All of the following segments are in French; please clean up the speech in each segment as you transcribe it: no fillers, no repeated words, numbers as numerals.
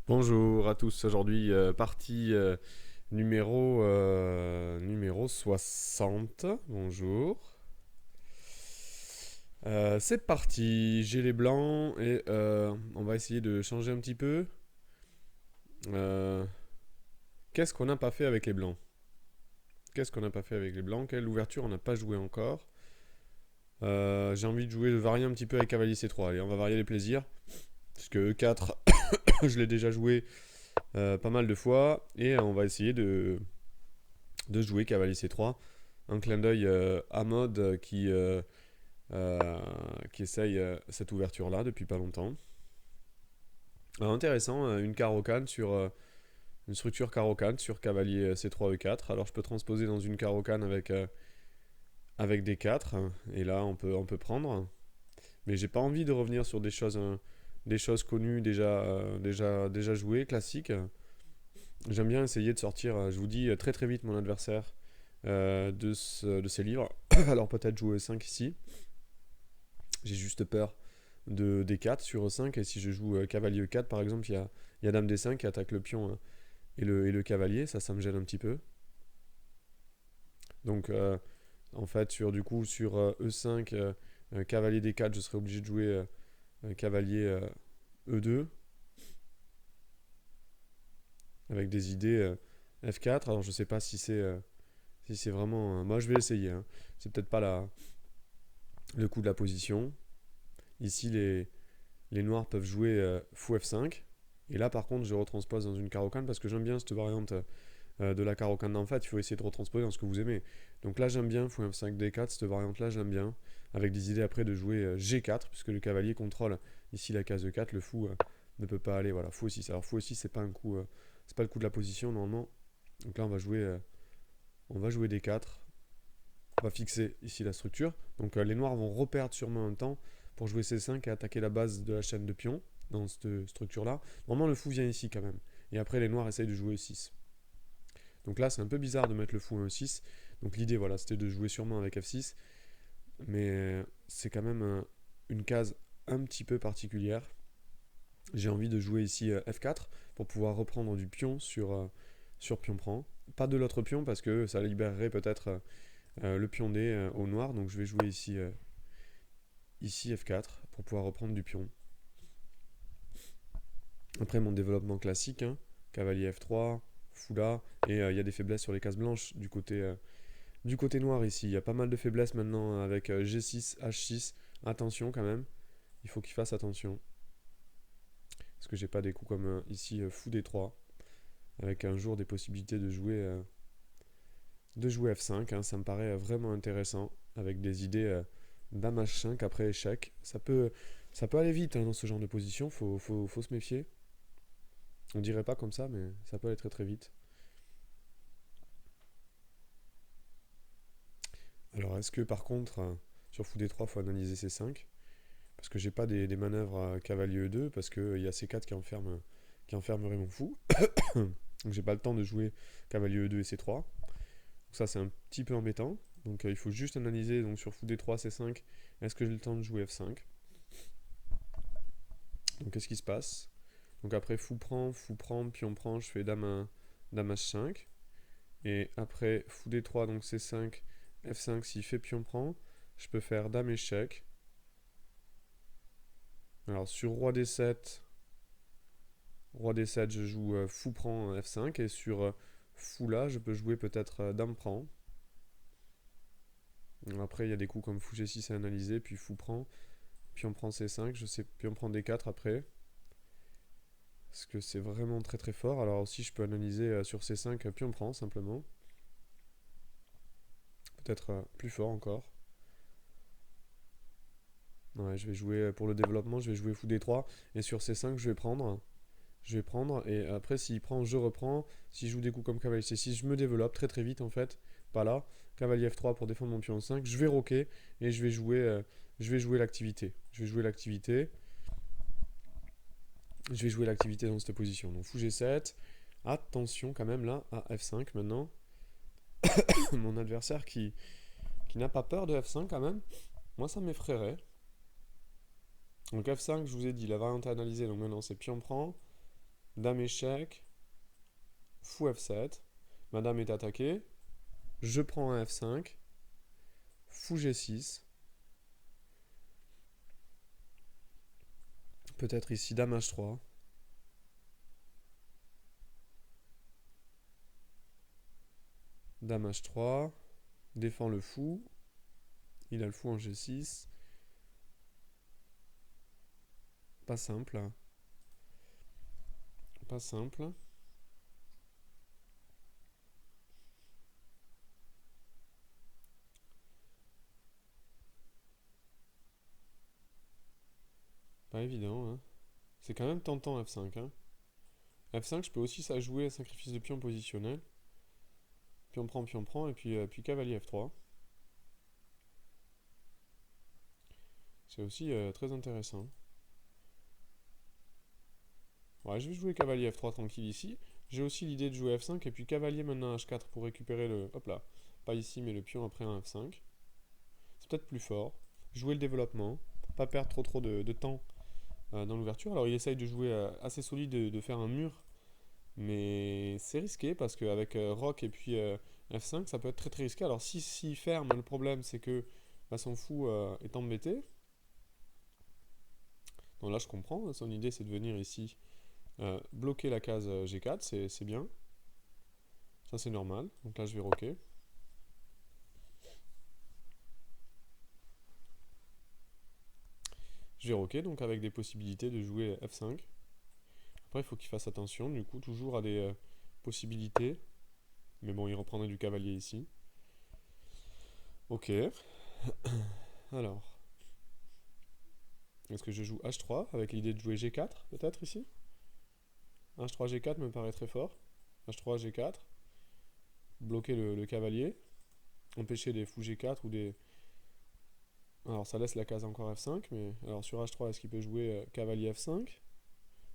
Bonjour à tous, aujourd'hui partie numéro 60. Bonjour. C'est parti, j'ai les blancs et on va essayer de changer un petit peu. Euh, Qu'est-ce qu'on n'a pas fait avec les blancs? Qu'est-ce qu'on n'a pas fait avec les blancs? Quelle ouverture on n'a pas joué encore? J'ai envie de varier un petit peu avec cavalier C3. Allez, on va varier les plaisirs. Parce que E4, je l'ai déjà joué pas mal de fois. Et on va essayer de jouer cavalier C3. Un clin d'œil à mode qui essaye cette ouverture-là depuis pas longtemps. Alors, intéressant, une carocane sur une structure carocane sur cavalier C3 E4. Alors je peux transposer dans une carocane avec des 4 et là on peut prendre. Mais j'ai pas envie de revenir sur des choses connues déjà jouées, classiques. J'aime bien essayer de sortir, je vous dis très très vite mon adversaire de ces livres. Alors peut-être jouer 5 ici. J'ai juste peur de D4 sur E5. Et si je joue cavalier E4 par exemple, il y a dame D5 qui attaque le pion et le cavalier. Ça me gêne un petit peu. Donc en fait sur E5, cavalier D4, je serais obligé de jouer cavalier E2 avec des idées F4. Alors je sais pas si c'est vraiment. Moi je vais essayer, hein. C'est peut-être pas le coup de la position. Ici les noirs peuvent jouer fou F5. Et là, par contre, je retranspose dans une carocane parce que j'aime bien cette variante de la carocane d'en fait. Il faut essayer de retransposer dans ce que vous aimez. Donc là, j'aime bien fou F5 D4, cette variante-là, j'aime bien. Avec des idées après de jouer G4, puisque le cavalier contrôle ici la case E4. Le fou ne peut pas aller. Voilà, fou aussi. Alors, fou aussi, c'est pas un coup. C'est pas le coup de la position normalement. Donc là, on va jouer D4. On va fixer ici la structure. Donc les noirs vont reperdre sûrement un temps pour jouer C5 et attaquer la base de la chaîne de pions dans cette structure-là. Normalement, le fou vient ici quand même. Et après, les noirs essayent de jouer E6. Donc là, c'est un peu bizarre de mettre le fou en E6. Donc l'idée, voilà, c'était de jouer sûrement avec F6. Mais c'est quand même une case un petit peu particulière. J'ai envie de jouer ici F4 pour pouvoir reprendre du pion sur pion prend. Pas de l'autre pion parce que ça libérerait peut-être le pion D au noir. Donc je vais jouer ici F4 pour pouvoir reprendre du pion. Après mon développement classique, hein, cavalier F3, fou là, et il y a des faiblesses sur les cases blanches du côté noir ici. Il y a pas mal de faiblesses maintenant avec G6, H6. Attention quand même, il faut qu'il fasse attention. Parce que j'ai pas des coups comme ici fou D3, avec un jour des possibilités de jouer F5. Hein, ça me paraît vraiment intéressant, avec des idées dame H5 après échec. Ça peut aller vite hein, dans ce genre de position, faut se méfier. On dirait pas comme ça, mais ça peut aller très très vite. Alors, est-ce que par contre, sur fou D3, il faut analyser C5? Parce que j'ai pas des manœuvres à cavalier E2, parce qu'il y a C4 qui enfermerait mon fou. Donc, j'ai pas le temps de jouer cavalier E2 et C3. Donc, ça, c'est un petit peu embêtant. Donc, il faut juste analyser donc, sur fou D3, C5, est-ce que j'ai le temps de jouer F5? Donc, qu'est-ce qui se passe? Donc, après, fou prend, pion prend, je fais dame H5. Et après, fou D3, donc C5, F5, s'il fait pion prend, je peux faire dame échec. Alors sur roi D7, je joue fou prend F5 et sur fou là, je peux jouer peut-être dame prend. Après, il y a des coups comme fou G6 à analyser, puis fou prend, pion prend C5, je sais pion prend D4 après. Parce que c'est vraiment très très fort. Alors aussi, je peux analyser sur C5 pion prend simplement. Peut-être plus fort encore. Ouais, je vais jouer pour le développement, je vais jouer fou D3 et sur C5, je vais prendre. Et après s'il prend, je reprends. Si je joue des coups comme cavalier C6, je me développe très très vite en fait. Pas là. Cavalier F3 pour défendre mon pion 5. Je vais roquer et je vais jouer l'activité. Je vais jouer l'activité. Je vais jouer l'activité dans cette position. Donc fou G7. Attention quand même là à F5 maintenant. Mon adversaire qui n'a pas peur de F5 quand même. Moi ça m'effraierait. Donc F5, je vous ai dit, la variante à analyser. Donc maintenant c'est pion prend. dame échec, fou F7, ma dame est attaquée, je prends un F5, fou G6, peut-être ici dame H3, dame H3, défend le fou, il a le fou en G6, pas simple, pas simple. Pas évident, hein. C'est quand même tentant F5, hein. F5, je peux aussi ça jouer à sacrifice de pion positionnel. Pion prend, et puis cavalier F3. C'est aussi très intéressant. Ouais, je vais jouer cavalier F3 tranquille ici. J'ai aussi l'idée de jouer F5 et puis cavalier maintenant H4 pour récupérer le... Hop là, pas ici mais le pion après un F5. C'est peut-être plus fort. Jouer le développement, pas perdre trop de temps dans l'ouverture. Alors il essaye de jouer assez solide, de faire un mur, mais c'est risqué parce qu'avec Rock et puis F5 ça peut être très très risqué. Alors si ferme, le problème c'est que bah, son fou est embêté. Donc là je comprends, son idée c'est de venir ici bloquer la case G4, c'est bien. Ça c'est normal. Donc là je vais rocker. Je vais rocker donc avec des possibilités de jouer F5. Après il faut qu'il fasse attention, du coup toujours à des possibilités. Mais bon, il reprendrait du cavalier ici. Ok. Alors. Est-ce que je joue H3 avec l'idée de jouer G4 peut-être ici? H3 G4 me paraît très fort. H3 G4. Bloquer le cavalier. Empêcher des fous G4 ou des... Alors ça laisse la case encore F5, mais alors sur H3, est-ce qu'il peut jouer cavalier F5?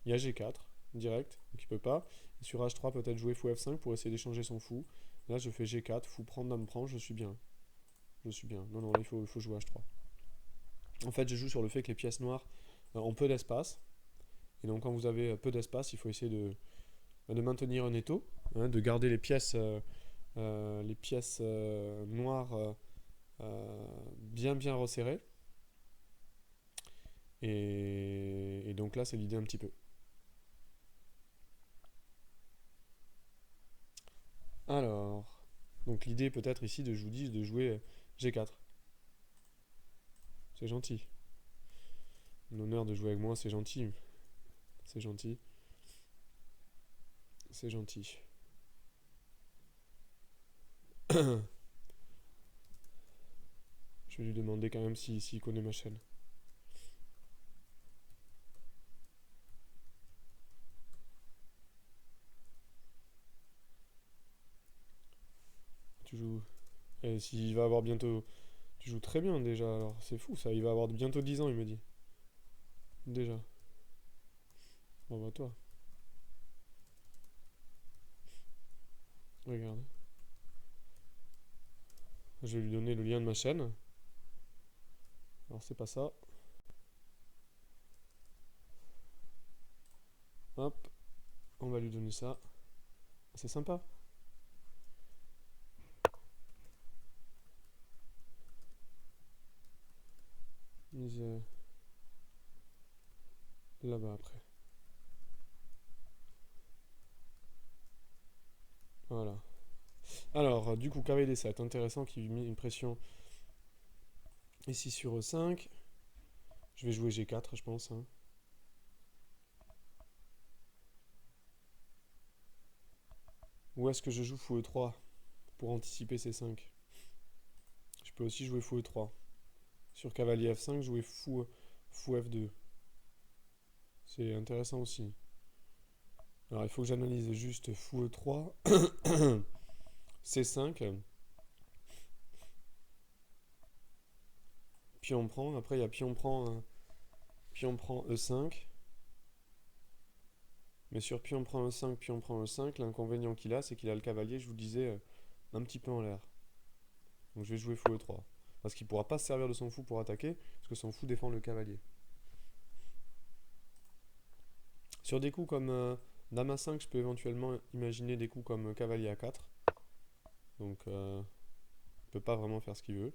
Il y a G4 direct, donc il peut pas. Et sur H3, peut-être jouer fou F5 pour essayer d'échanger son fou. Là, je fais G4, fou prendre, dame prend, je suis bien. Je suis bien. Non, non, là, il faut jouer H3. En fait, je joue sur le fait que les pièces noires ont peu d'espace. Et donc, quand vous avez peu d'espace, il faut essayer de maintenir un étau, hein, de garder les pièces noires bien bien resserrées. Et donc là, c'est l'idée un petit peu. Alors, donc l'idée peut-être ici de, je vous dis, de jouer G4. C'est gentil. L'honneur de jouer avec moi, c'est gentil. C'est gentil. C'est gentil. Je vais lui demander quand même s'il connaît ma chaîne. Tu joues. Et s'il va avoir bientôt. Tu joues très bien déjà, alors c'est fou ça. Il va avoir bientôt 10 ans, il me dit. Déjà. Bravo à toi. Regarde. Je vais lui donner le lien de ma chaîne. Alors c'est pas ça. Hop. On va lui donner ça. C'est sympa. Mise là-bas après. Voilà. Alors, du coup, cavalier D7, intéressant qui met une pression ici sur E5. Je vais jouer G4, je pense. Hein. Ou est-ce que je joue fou E3 pour anticiper C5? Je peux aussi jouer fou E3. Sur cavalier F5, jouer fou F2. C'est intéressant aussi. Alors, il faut que j'analyse juste fou E3, C5. Pion prend. Après, il y a pion prend E5. Mais sur pion prend E5, l'inconvénient qu'il a, c'est qu'il a le cavalier, je vous disais, un petit peu en l'air. Donc je vais jouer fou E3. Parce qu'il ne pourra pas se servir de son fou pour attaquer, parce que son fou défend le cavalier. Sur des coups comme Dame A5, je peux éventuellement imaginer des coups comme cavalier A4. Donc, il ne peut pas vraiment faire ce qu'il veut.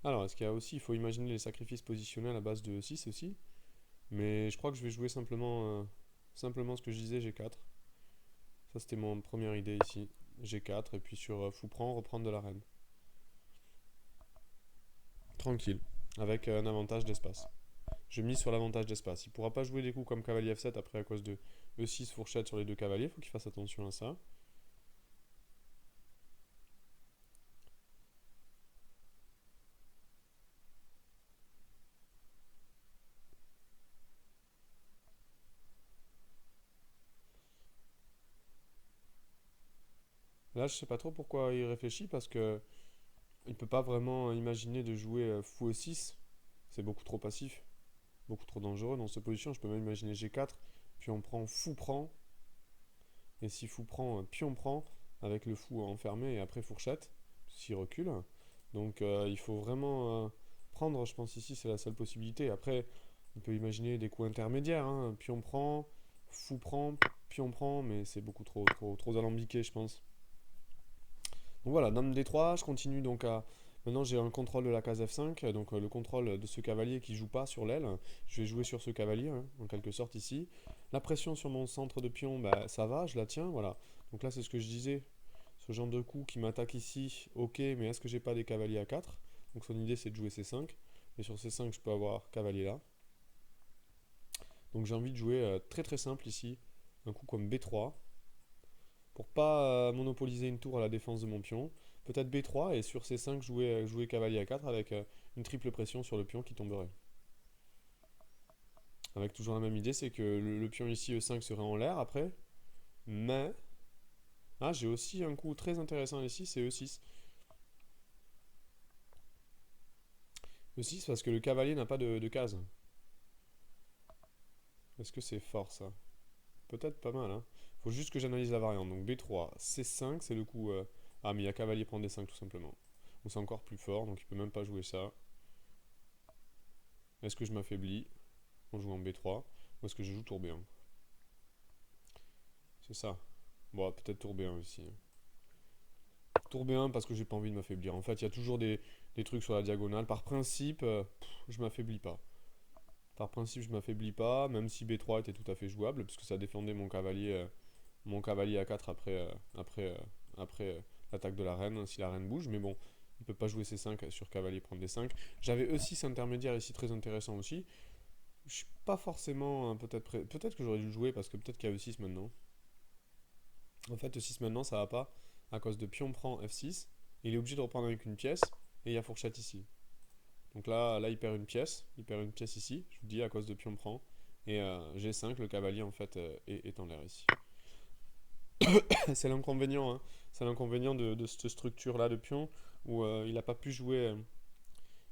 Alors, est-ce qu'il y a aussi, il faut imaginer les sacrifices positionnels à base de E6 aussi. Mais je crois que je vais jouer simplement ce que je disais, G4. Ça, c'était mon première idée ici. G4, et puis sur fou prend, reprendre de la reine. Tranquille, avec un avantage d'espace. Je mise sur l'avantage d'espace. Il pourra pas jouer des coups comme cavalier F7 après à cause de E6 fourchette sur les deux cavaliers. Il faut qu'il fasse attention à ça. Là, je sais pas trop pourquoi il réfléchit parce que il peut pas vraiment imaginer de jouer fou E6. C'est beaucoup trop passif, beaucoup trop dangereux dans cette position. Je peux même imaginer G4, puis on prend fou prend. Et si fou prend, pion prend, avec le fou enfermé et après fourchette, s'il recule. Donc il faut vraiment prendre, je pense ici c'est la seule possibilité. Après, on peut imaginer des coups intermédiaires, hein. Pion prend, pion prend, mais c'est beaucoup trop alambiqué, je pense. Donc voilà, dame D3, je continue donc à... Maintenant j'ai un contrôle de la case F5, donc le contrôle de ce cavalier qui joue pas sur l'aile. Je vais jouer sur ce cavalier, hein, en quelque sorte ici. La pression sur mon centre de pion, bah, ça va, je la tiens, voilà. Donc là c'est ce que je disais, ce genre de coup qui m'attaque ici, ok, mais est-ce que j'ai pas des cavaliers à 4? Donc son idée c'est de jouer C5, et sur C5 je peux avoir cavalier là. Donc j'ai envie de jouer très simple ici, un coup comme B3, pour pas monopoliser une tour à la défense de mon pion. Peut-être B3 et sur C5 jouer cavalier à 4 avec une triple pression sur le pion qui tomberait. Avec toujours la même idée, c'est que le pion ici E5 serait en l'air après. Mais... Ah, j'ai aussi un coup très intéressant ici, c'est E6. E6 parce que le cavalier n'a pas de case. Est-ce que c'est fort ça? Peut-être pas mal, hein. Faut juste que j'analyse la variante. Donc B3, C5, c'est le coup... Ah, mais il y a cavalier prend D5 tout simplement. Donc c'est encore plus fort, donc il peut même pas jouer ça. Est-ce que je m'affaiblis en jouant B3 ou est-ce que je joue tour B1? C'est ça. Bon, peut-être tour B1 aussi, hein. Tour B1 parce que j'ai pas envie de m'affaiblir. En fait, il y a toujours des trucs sur la diagonale. Par principe, je m'affaiblis pas. Par principe, je m'affaiblis pas, même si B3 était tout à fait jouable, puisque ça défendait mon cavalier A4 après l'attaque de la reine, hein, si la reine bouge. Mais bon, il peut pas jouer C5 sur cavalier prendre D5. J'avais E6 intermédiaire ici, très intéressant aussi. Je suis pas forcément, hein, peut-être que j'aurais dû le jouer parce que peut-être qu'il y a E6 maintenant. En fait, E6 maintenant, ça va pas à cause de pion prend F6. Il est obligé de reprendre avec une pièce et il y a fourchette ici. Donc là, il perd une pièce. Il perd une pièce ici, je vous dis, à cause de pion prend. Et G5, le cavalier en fait est en l'air ici. C'est l'inconvénient, hein. C'est l'inconvénient de cette structure-là de pion où il n'a pas pu jouer.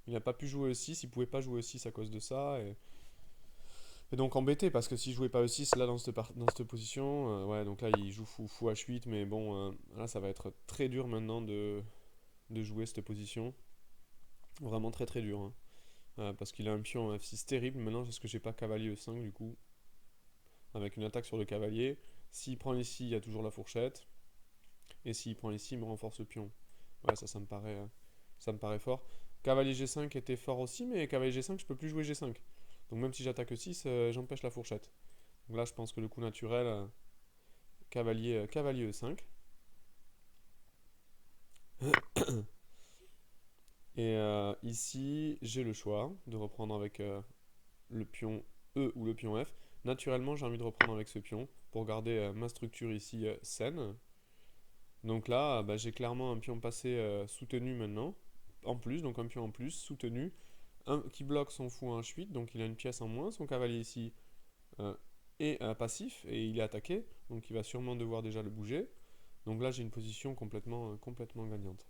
Il n'a pas pu jouer E6, il pouvait pas jouer E6 à cause de ça. Et donc embêté parce que s'il jouait pas E6 là dans cette position, ouais, donc là il joue fou H8, mais bon, là ça va être très dur maintenant de jouer cette position. Vraiment très dur, hein. Parce qu'il a un pion en F6 terrible. Maintenant, est-ce que j'ai pas cavalier E5 du coup? Avec une attaque sur le cavalier. S'il prend ici, il y a toujours la fourchette. Et s'il prend ici, il me renforce le pion. Ouais, ça me paraît fort. Cavalier G5 était fort aussi, mais cavalier G5, je peux plus jouer G5. Donc même si j'attaque E6, j'empêche la fourchette. Donc là, je pense que le coup naturel, cavalier E5. Et ici, j'ai le choix de reprendre avec le pion E ou le pion F. Naturellement, j'ai envie de reprendre avec ce pion pour garder ma structure ici saine. Donc là, bah, j'ai clairement un pion passé soutenu maintenant, en plus, donc un pion en plus, soutenu, qui bloque son fou à H8, donc il a une pièce en moins, son cavalier ici euh, est passif et il est attaqué, donc il va sûrement devoir déjà le bouger. Donc là, j'ai une position complètement gagnante.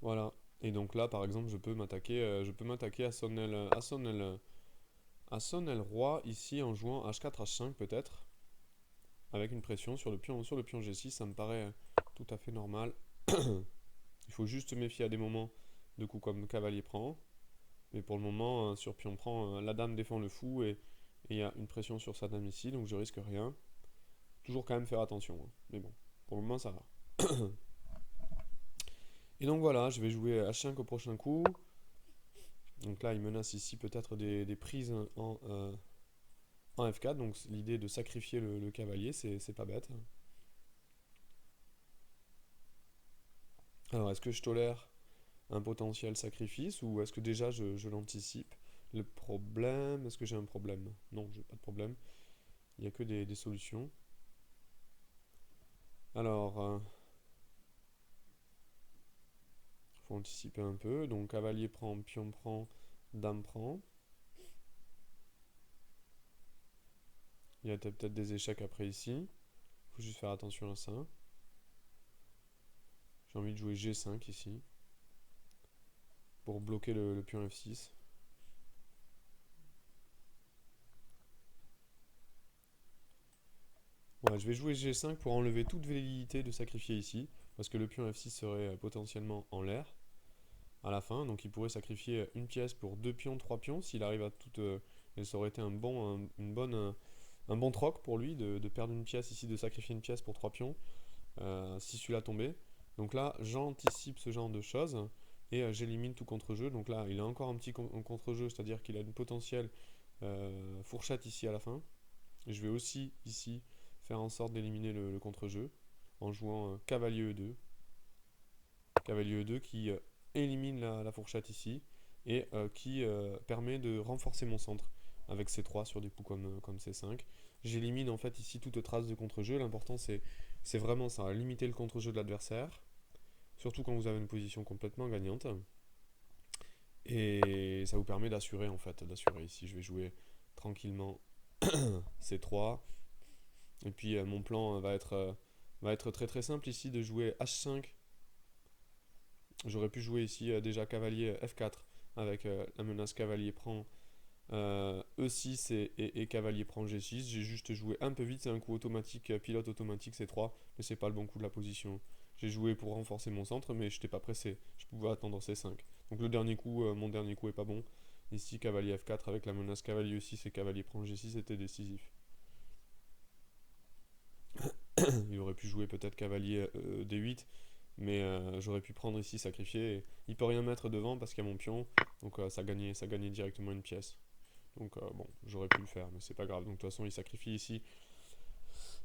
Voilà. Et donc là, par exemple, je peux m'attaquer à son aile roi ici en jouant H4, H5 peut-être, avec une pression sur le pion G6, ça me paraît tout à fait normal. Il faut juste se méfier à des moments de coups comme cavalier prend. Mais pour le moment, sur pion prend, la dame défend le fou et Et il y a une pression sur sa dame ici, donc je risque rien. Toujours quand même faire attention, hein. Mais bon, pour le moment ça va. Et donc voilà, je vais jouer H5 au prochain coup. Donc là, il menace ici peut-être des prises en F4. Donc l'idée de sacrifier le cavalier, c'est pas bête. Alors, est-ce que je tolère un potentiel sacrifice ou est-ce que déjà je l'anticipe? Le problème, est-ce que j'ai un problème? Non, j'ai pas de problème. Il n'y a que des solutions. Alors, faut anticiper un peu. Donc, cavalier prend, pion prend, dame prend. Il y a peut-être des échecs après ici. Faut juste faire attention à ça. J'ai envie de jouer G5 ici pour bloquer le pion F6. Ouais, je vais jouer G5 pour enlever toute velléité de sacrifier ici, parce que le pion F6 serait potentiellement en l'air à la fin, donc il pourrait sacrifier une pièce pour deux pions, trois pions, s'il arrive à tout... et ça aurait été un bon troc pour lui de perdre une pièce ici, de sacrifier une pièce pour trois pions, si celui-là tombait. Donc là, j'anticipe ce genre de choses, et j'élimine tout contre-jeu. Donc là, il a encore un petit contre-jeu, c'est-à-dire qu'il a une potentielle fourchette ici à la fin. Et je vais aussi ici faire en sorte d'éliminer le contre-jeu en jouant cavalier E2. Cavalier E2 qui élimine la fourchette ici et qui permet de renforcer mon centre avec C3 sur des coups comme C5. J'élimine en fait ici toute trace de contre-jeu. L'important c'est vraiment ça, limiter le contre-jeu de l'adversaire, surtout quand vous avez une position complètement gagnante. Et ça vous permet d'assurer en fait, d'assurer ici. Je vais jouer tranquillement C3. Et puis mon plan va être très très simple ici de jouer H5. J'aurais pu jouer ici déjà cavalier F4 avec la menace cavalier prend E6 et cavalier prend G6. J'ai juste joué un peu vite, c'est un coup automatique, pilote automatique C3, mais c'est pas le bon coup de la position. J'ai joué pour renforcer mon centre, mais je n'étais pas pressé. Je pouvais attendre C5. Donc le dernier coup, mon dernier coup est pas bon. Ici, cavalier F4 avec la menace cavalier E6 et cavalier prend G6 était décisif. Il aurait pu jouer peut-être cavalier D8, mais j'aurais pu prendre ici, sacrifier. Et il peut rien mettre devant parce qu'il y a mon pion, donc ça gagnait directement une pièce. Donc bon, j'aurais pu le faire, mais c'est pas grave. Donc de toute façon, il sacrifie ici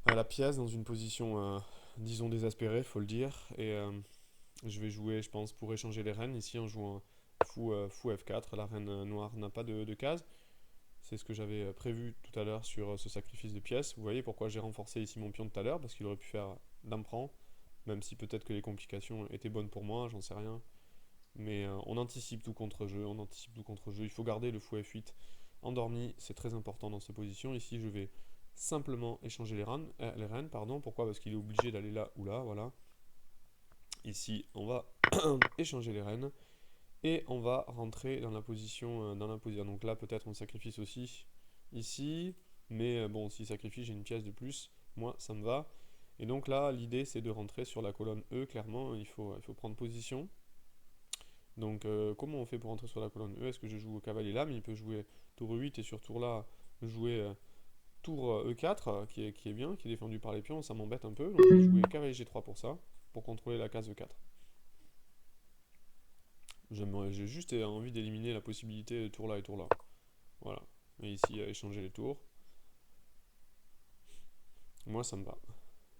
la pièce dans une position, disons, désespérée, faut le dire. Et je vais jouer, je pense, pour échanger les reines ici en jouant fou F4. La reine noire n'a pas de case. C'est ce que j'avais prévu tout à l'heure sur ce sacrifice de pièces. Vous voyez pourquoi j'ai renforcé ici mon pion tout à l'heure, parce qu'il aurait pu faire dame prend, même si peut-être que les complications étaient bonnes pour moi, j'en sais rien. Mais on anticipe tout contre-jeu, on anticipe tout contre-jeu. Il faut garder le fou F8 endormi, c'est très important dans cette position. Ici, je vais simplement échanger les reines. Pardon. Pourquoi? Parce qu'il est obligé d'aller là ou là, voilà. Ici, on va échanger les reines. Et on va rentrer dans la position. Donc là, peut-être on sacrifice aussi ici. Mais bon, s'il sacrifie, j'ai une pièce de plus. Moi, ça me va. Et donc là, l'idée, c'est de rentrer sur la colonne E. Clairement, il faut prendre position. Donc, comment on fait pour rentrer sur la colonne E? Est-ce que je joue au cavalier là? Mais il peut jouer tour E8 et sur tour là, jouer tour E4, qui est bien, qui est défendu par les pions. Ça m'embête un peu. Donc, je vais jouer cavalier G3 pour ça, pour contrôler la case E4. J'ai juste envie d'éliminer la possibilité de tour là et tour là. Voilà. Et ici, échanger les tours. Moi, ça me va.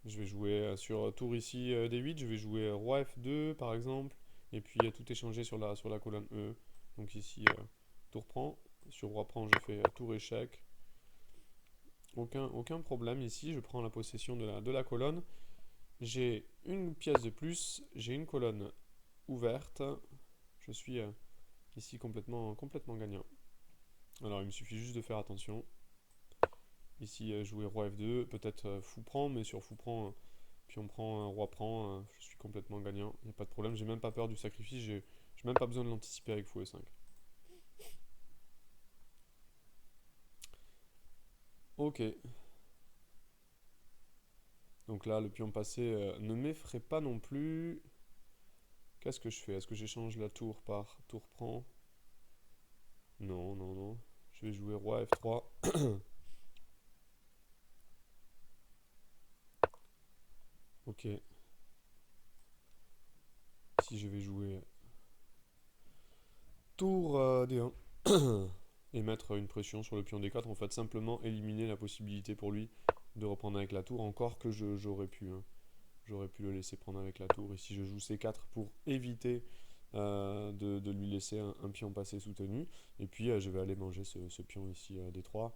Je vais jouer sur tour ici D8. Je vais jouer roi F2 par exemple. Et puis tout échanger sur la colonne E. Donc ici, tour prend. Sur roi prend, je fais tour échec. Aucun problème ici. Je prends la possession de la colonne. J'ai une pièce de plus. J'ai une colonne ouverte. Je suis ici complètement gagnant. Alors il me suffit juste de faire attention. Ici jouer roi F2, peut-être fou prend, mais sur fou prend, puis on prend roi prend, je suis complètement gagnant, il n'y a pas de problème, j'ai même pas peur du sacrifice, j'ai même pas besoin de l'anticiper avec fou E5. Ok. Donc là, le pion passé ne m'effraie pas non plus. Qu'est-ce que je fais? Est-ce que j'échange la tour par tour prend? Non, non, non. Je vais jouer roi F3. Ok. Ici, je vais jouer tour D1 et mettre une pression sur le pion D4. En fait, simplement éliminer la possibilité pour lui de reprendre avec la tour. Encore que j'aurais pu, hein. J'aurais pu le laisser prendre avec la tour. Ici, je joue C4 pour éviter de lui laisser un pion passer soutenu. Et puis, je vais aller manger ce pion ici D3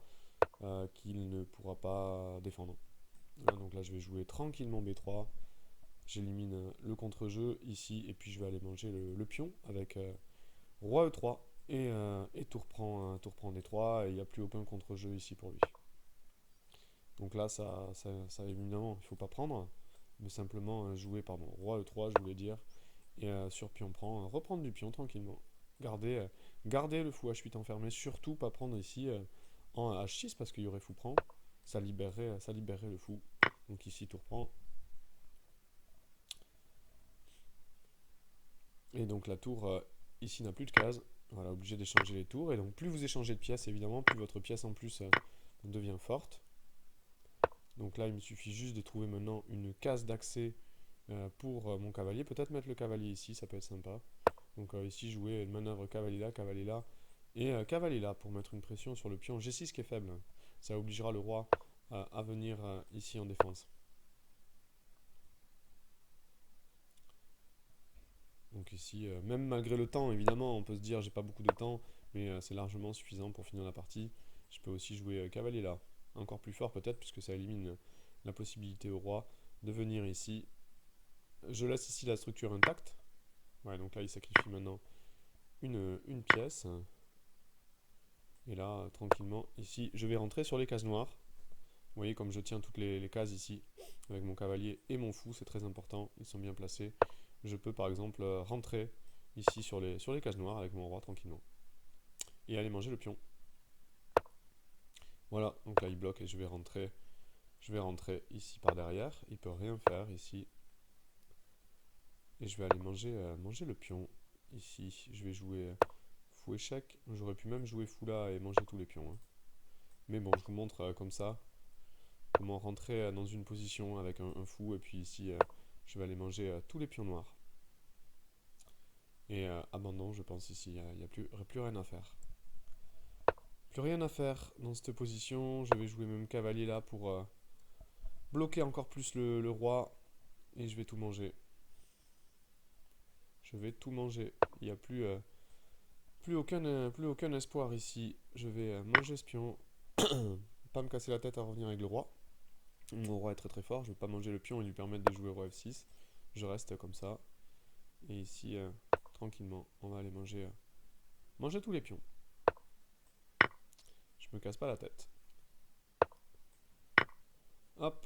qu'il ne pourra pas défendre. Voilà, donc là, je vais jouer tranquillement B3. J'élimine le contre-jeu ici. Et puis, je vais aller manger le pion avec roi E3. Et tour prend D3. Et il n'y a plus aucun contre-jeu ici pour lui. Donc là, ça évidemment, il ne faut pas prendre. Mais simplement jouer, pardon, roi E3, je voulais dire. Et sur pion prend, reprendre du pion tranquillement. Garder le fou H8 enfermé. Surtout pas prendre ici en H6 parce qu'il y aurait fou prend. Ça libérerait le fou. Donc ici, tour prend. Et donc la tour ici n'a plus de case. Voilà, obligé d'échanger les tours. Et donc plus vous échangez de pièces, évidemment, plus votre pièce en plus devient forte. Donc là, il me suffit juste de trouver maintenant une case d'accès pour mon cavalier. Peut-être mettre le cavalier ici, ça peut être sympa. Donc ici, jouer une manœuvre cavalier là, et cavalier là pour mettre une pression sur le pion G6 qui est faible. Ça obligera le roi à venir ici en défense. Donc ici, même malgré le temps, évidemment, on peut se dire j'ai pas beaucoup de temps, mais c'est largement suffisant pour finir la partie. Je peux aussi jouer cavalier là, encore plus fort peut-être, puisque ça élimine la possibilité au roi de venir ici. Je laisse ici la structure intacte. Ouais, donc là il sacrifie maintenant une pièce. Et là, tranquillement, ici, je vais rentrer sur les cases noires. Vous voyez comme je tiens toutes les cases ici, avec mon cavalier et mon fou, c'est très important, ils sont bien placés. Je peux par exemple rentrer ici sur les cases noires avec mon roi tranquillement. Et aller manger le pion. Voilà, donc là il bloque et je vais rentrer ici par derrière. Il peut rien faire ici. Et je vais aller manger le pion. Ici, je vais jouer fou échec. J'aurais pu même jouer fou là et manger tous les pions, hein. Mais bon, je vous montre comme ça comment rentrer dans une position avec un fou. Et puis ici, je vais aller manger tous les pions noirs. Et abandon, je pense ici, il n'y a plus rien à faire. Plus rien à faire dans cette position. Je vais jouer même cavalier là pour bloquer encore plus le roi. Et je vais tout manger. Je vais tout manger. Il n'y a plus aucun espoir ici. Je vais manger ce pion. Pas me casser la tête à revenir avec le roi. Mon roi est très très fort. Je ne vais pas manger le pion et lui permettre de jouer roi F6. Je reste comme ça. Et ici, tranquillement, on va aller manger tous les pions. Je me casse pas la tête. Hop.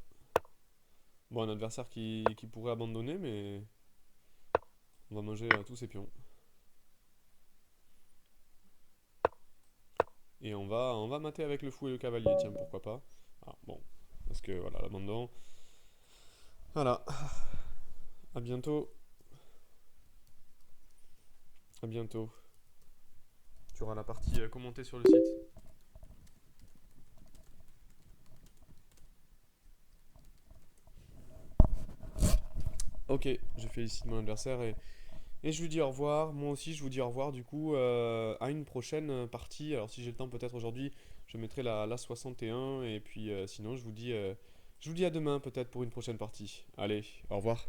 Bon, un adversaire qui pourrait abandonner, mais on va manger tous ces pions. Et on va mater avec le fou et le cavalier, tiens, pourquoi pas. Ah, bon, parce que voilà, l'abandon. Voilà. À bientôt. À bientôt. Tu auras la partie commentée sur le site. Ok, je félicite mon adversaire et je lui dis au revoir. Moi aussi, je vous dis au revoir du coup à une prochaine partie. Alors si j'ai le temps peut-être aujourd'hui, je mettrai la 61 et puis sinon je vous dis à demain peut-être pour une prochaine partie. Allez, au revoir.